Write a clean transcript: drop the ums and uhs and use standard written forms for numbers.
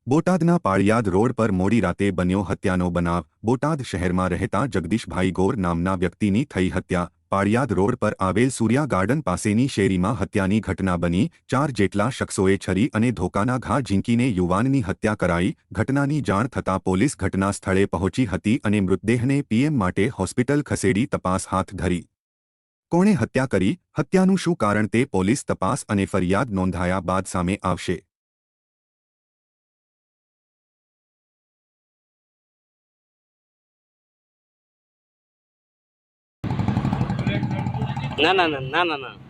બોટાદના પાળિયાદ રોડ પર મોડી રાતે બન્યો હત્યાનો બનાવ। બોટાદ શહેરમાં રહેતા જગદીશભાઈ ગોર નામના વ્યક્તિની થઈ હત્યા। પાળિયાદ રોડ પર આવેલ સૂર્યા ગાર્ડન પાસેની શેરીમાં હત્યાની ઘટના બની। 4 જેટલા શખ્સોએ છરી અને ધોકાના ઘા ઝીંકીને યુવાનની હત્યા કરાઈ। ઘટનાની જાણ થતાં પોલીસ ઘટના સ્થળે પહોંચી હતી અને મૃતદેહને પીએમ માટે હોસ્પિટલ ખસેડી તપાસ હાથ ધરી। કોણે હત્યા કરી, હત્યાનું શું કારણ તે પોલીસ તપાસ અને ફરિયાદ નોંધાયા બાદ સામે આવશે। ના ના ના ના ના ના